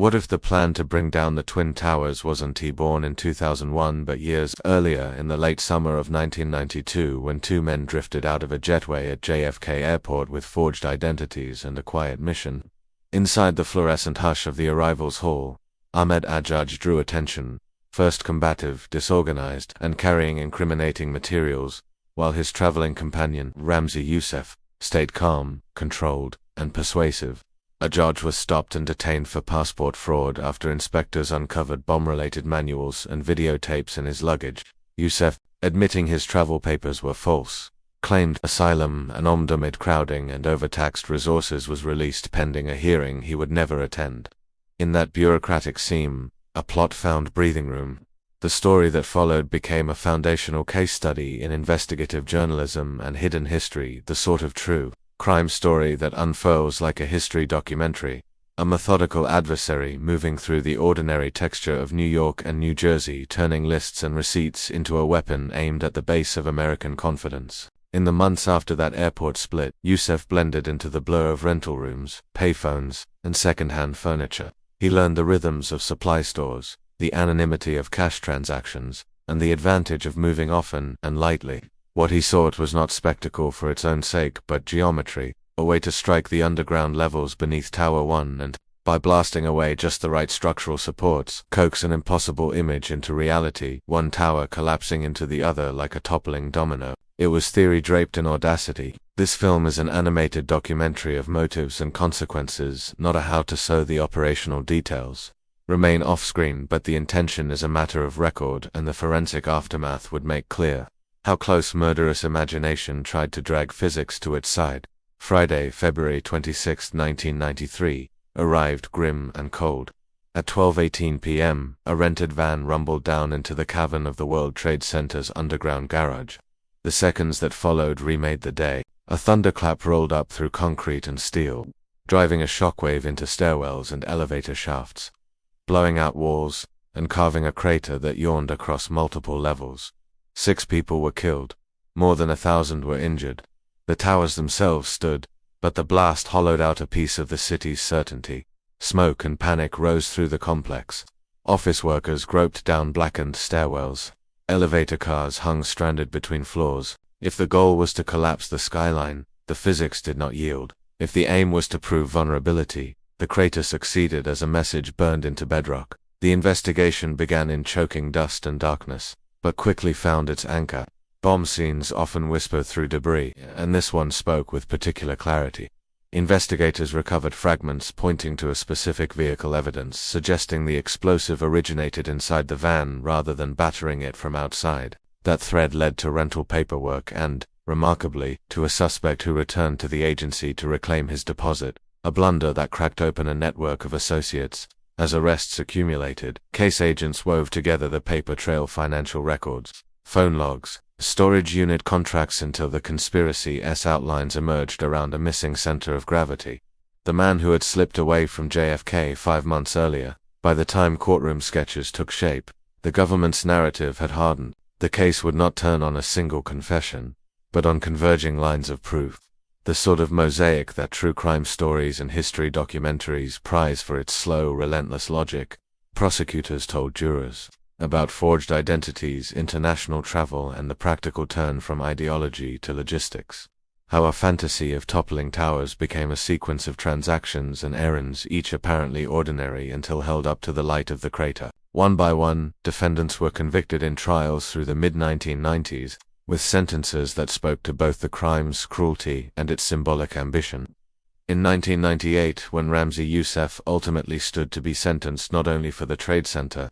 What if the plan to bring down the Twin Towers wasn't born in 2001 but years earlier, in the late summer of 1992, when two men drifted out of a jetway at JFK Airport with forged identities and a quiet mission? Inside the fluorescent hush of the arrivals hall, Ahmed Ajaj drew attention, first combative, disorganized, and carrying incriminating materials, while his traveling companion, Ramzi Yousef, stayed calm, controlled, and persuasive. Ajaj was stopped and detained for passport fraud after inspectors uncovered bomb-related manuals and videotapes in his luggage. Yousef, admitting his travel papers were false, claimed asylum and amid crowding and overtaxed resources, was released pending a hearing he would never attend. In that bureaucratic seam, a plot found breathing room. The story that followed became a foundational case study in investigative journalism and hidden history, the sort of true crime story that unfurls like a history documentary, a methodical adversary moving through the ordinary texture of New York and New Jersey, turning lists and receipts into a weapon aimed at the base of American confidence. In the months after that airport split, Yousef blended into the blur of rental rooms, payphones, and second-hand furniture. He learned the rhythms of supply stores, the anonymity of cash transactions, and the advantage of moving often and lightly. What he sought was not spectacle for its own sake, but geometry, a way to strike the underground levels beneath Tower 1 and, by blasting away just the right structural supports, coax an impossible image into reality, one tower collapsing into the other like a toppling domino. It was theory draped in audacity. This film is an animated documentary of motives and consequences, not a how to sew the operational details. Remain off-screen, but the intention is a matter of record, and the forensic aftermath would make clear how close murderous imagination tried to drag physics to its side. Friday, February 26, 1993, arrived grim and cold. At 12:18 p.m., a rented van rumbled down into the cavern of the World Trade Center's underground garage. The seconds that followed remade the day. A thunderclap rolled up through concrete and steel, driving a shockwave into stairwells and elevator shafts, blowing out walls, and carving a crater that yawned across multiple levels. 6 people were killed. More than 1,000 were injured. The towers themselves stood, but the blast hollowed out a piece of the city's certainty. Smoke and panic rose through the complex. Office workers groped down blackened stairwells. Elevator cars hung stranded between floors. If the goal was to collapse the skyline, the physics did not yield. If the aim was to prove vulnerability, the crater succeeded as a message burned into bedrock. The investigation began in choking dust and darkness, but quickly found its anchor. Bomb scenes often whisper through debris, and this one spoke with particular clarity. Investigators recovered fragments pointing to a specific vehicle, evidence suggesting the explosive originated inside the van rather than battering it from outside. That thread led to rental paperwork and, remarkably, to a suspect who returned to the agency to reclaim his deposit, a blunder that cracked open a network of associates. As arrests accumulated, case agents wove together the paper trail: financial records, phone logs, storage unit contracts, until the conspiracy's outlines emerged around a missing center of gravity. The man who had slipped away from JFK 5 months earlier. By the time courtroom sketches took shape, the government's narrative had hardened. The case would not turn on a single confession, but on converging lines of proof. The sort of mosaic that true crime stories and history documentaries prize for its slow, relentless logic. Prosecutors told jurors about forged identities, international travel, and the practical turn from ideology to logistics. How a fantasy of toppling towers became a sequence of transactions and errands, each apparently ordinary until held up to the light of the crater. One by one, defendants were convicted in trials through the mid-1990s, with sentences that spoke to both the crime's cruelty and its symbolic ambition. In 1998, when Ramzi Yousef ultimately stood to be sentenced not only for the Trade Center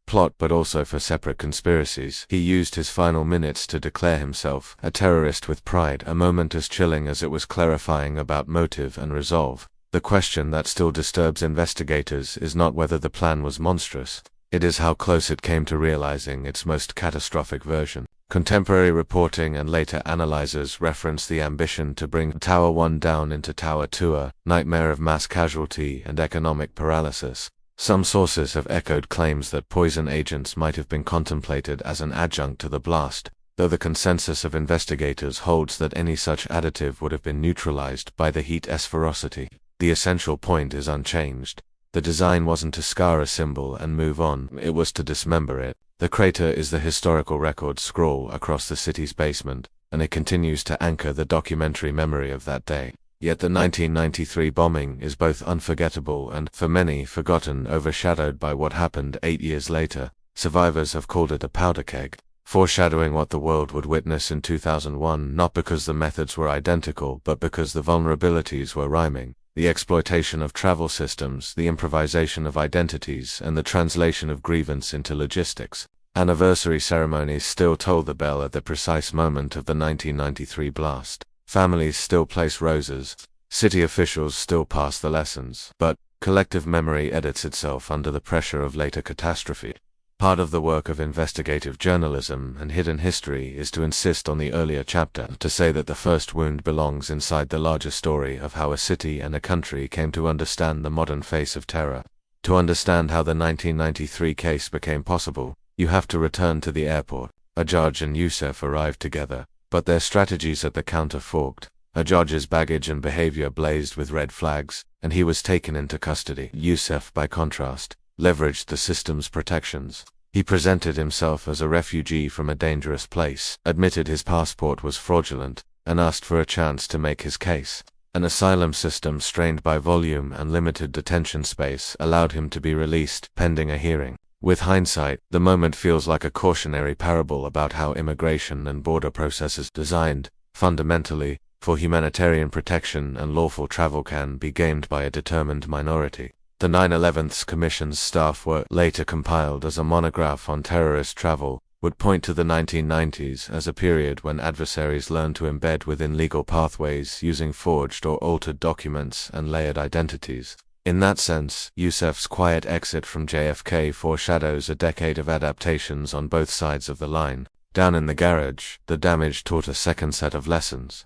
plot but also for separate conspiracies, he used his final minutes to declare himself a terrorist with pride, a moment as chilling as it was clarifying about motive and resolve. The question that still disturbs investigators is not whether the plan was monstrous, it is how close it came to realizing its most catastrophic version. Contemporary reporting and later analyzers reference the ambition to bring Tower 1 down into Tower 2, a nightmare of mass casualty and economic paralysis. Some sources have echoed claims that poison agents might have been contemplated as an adjunct to the blast, though the consensus of investigators holds that any such additive would have been neutralized by the heat's ferocity. The essential point is unchanged. The design wasn't to scar a symbol and move on, it was to dismember it. The crater is the historical record scroll across the city's basement, and it continues to anchor the documentary memory of that day. Yet the 1993 bombing is both unforgettable and, for many, forgotten, overshadowed by what happened 8 years later. Survivors have called it a powder keg, foreshadowing what the world would witness in 2001, not because the methods were identical, but because the vulnerabilities were rhyming. The exploitation of travel systems, the improvisation of identities, and the translation of grievance into logistics. Anniversary ceremonies still toll the bell at the precise moment of the 1993 blast. Families still place roses, city officials still pass the lessons, but collective memory edits itself under the pressure of later catastrophe. Part of the work of investigative journalism and hidden history is to insist on the earlier chapter, to say that the first wound belongs inside the larger story of how a city and a country came to understand the modern face of terror. To understand how the 1993 case became possible, you have to return to the airport. Ajaj and Yousef arrived together, but their strategies at the counter forked. Ajaj's baggage and behavior blazed with red flags, and he was taken into custody. Yousef, by contrast, leveraged the system's protections. He presented himself as a refugee from a dangerous place, admitted his passport was fraudulent, and asked for a chance to make his case. An asylum system strained by volume and limited detention space allowed him to be released, pending a hearing. With hindsight, the moment feels like a cautionary parable about how immigration and border processes designed, fundamentally, for humanitarian protection and lawful travel can be gamed by a determined minority. The 9/11 Commission's staff work, later compiled as a monograph on terrorist travel, would point to the 1990s as a period when adversaries learned to embed within legal pathways using forged or altered documents and layered identities. In that sense, Yousef's quiet exit from JFK foreshadows a decade of adaptations on both sides of the line. Down in the garage, the damage taught a second set of lessons.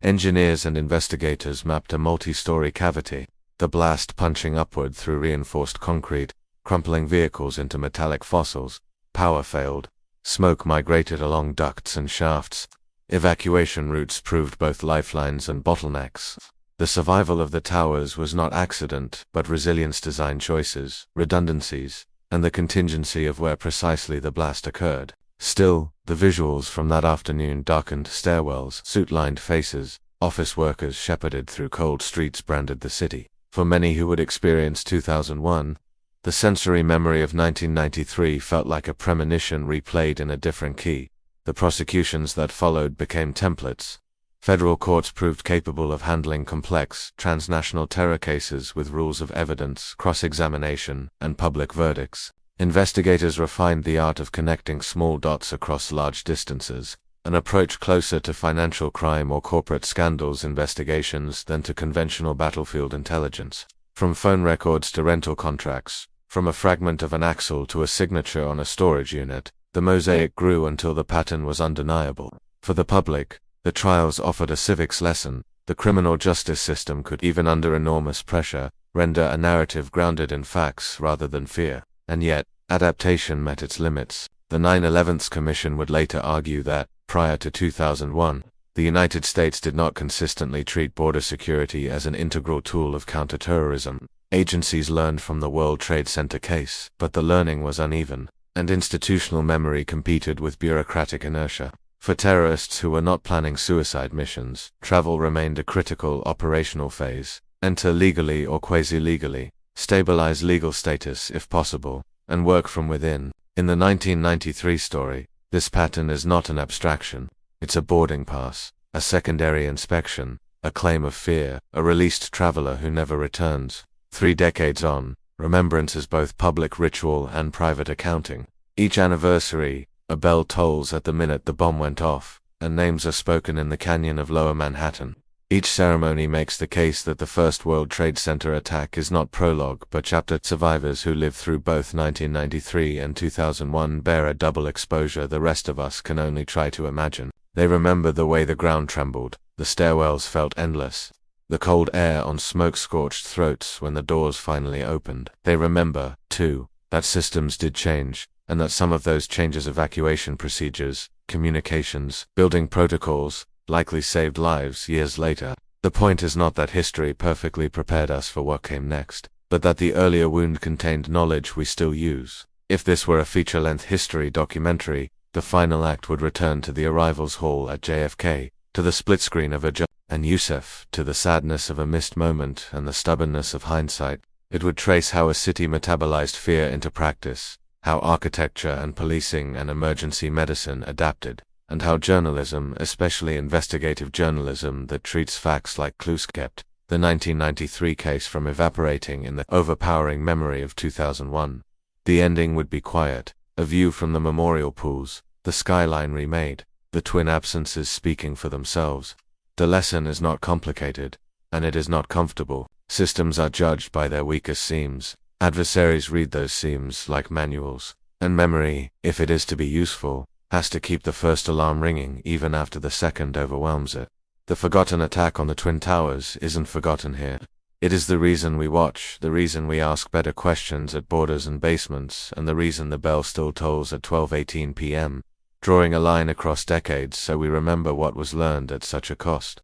Engineers and investigators mapped a multi-story cavity, the blast punching upward through reinforced concrete, crumpling vehicles into metallic fossils. Power failed. Smoke migrated along ducts and shafts. Evacuation routes proved both lifelines and bottlenecks. The survival of the towers was not accident, but resilience design choices, redundancies, and the contingency of where precisely the blast occurred. Still, the visuals from that afternoon, darkened stairwells, soot-lined faces, office workers shepherded through cold streets, branded the city. For many who would experience 2001, the sensory memory of 1993 felt like a premonition replayed in a different key. The prosecutions that followed became templates. Federal courts proved capable of handling complex, transnational terror cases with rules of evidence, cross-examination, and public verdicts. Investigators refined the art of connecting small dots across large distances, an approach closer to financial crime or corporate scandals investigations than to conventional battlefield intelligence. From phone records to rental contracts, from a fragment of an axle to a signature on a storage unit, the mosaic grew until the pattern was undeniable. For the public, the trials offered a civics lesson. The criminal justice system could, even under enormous pressure, render a narrative grounded in facts rather than fear. And yet, adaptation met its limits. The 9/11 Commission would later argue that, prior to 2001, the United States did not consistently treat border security as an integral tool of counterterrorism. Agencies learned from the World Trade Center case, but the learning was uneven, and institutional memory competed with bureaucratic inertia. For terrorists who were not planning suicide missions, travel remained a critical operational phase. Enter legally or quasi-legally, stabilize legal status if possible, and work from within. In the 1993 story, this pattern is not an abstraction. It's a boarding pass, a secondary inspection, a claim of fear, a released traveler who never returns. 3 decades on, remembrance is both public ritual and private accounting. Each anniversary, a bell tolls at the minute the bomb went off, and names are spoken in the canyon of Lower Manhattan. Each ceremony makes the case that the first World Trade Center attack is not prologue but chapter. Survivors who lived through both 1993 and 2001 bear a double exposure the rest of us can only try to imagine. They remember the way the ground trembled, the stairwells felt endless, the cold air on smoke-scorched throats when the doors finally opened. They remember, too, that systems did change, and that some of those changes, evacuation procedures, communications, building protocols, likely saved lives years later. The point is not that history perfectly prepared us for what came next. but that the earlier wound contained knowledge we still use. If this were a feature-length history documentary, the final act would return to the arrivals hall at JFK, to the split screen of and Yousef, to the sadness of a missed moment and the stubbornness of hindsight. It would trace how a city metabolized fear into practice, how architecture and policing and emergency medicine adapted, and how journalism, especially investigative journalism that treats facts like clues, kept the 1993 case from evaporating in the overpowering memory of 2001. The ending would be quiet, a view from the memorial pools, the skyline remade, the twin absences speaking for themselves. The lesson is not complicated, and it is not comfortable. Systems are judged by their weakest seams. Adversaries read those seams like manuals, and memory, if it is to be useful, has to keep the first alarm ringing even after the second overwhelms it. The forgotten attack on the Twin Towers isn't forgotten here. It is the reason we watch, the reason we ask better questions at borders and basements, and the reason the bell still tolls at 12:18 p.m., drawing a line across decades so we remember what was learned at such a cost.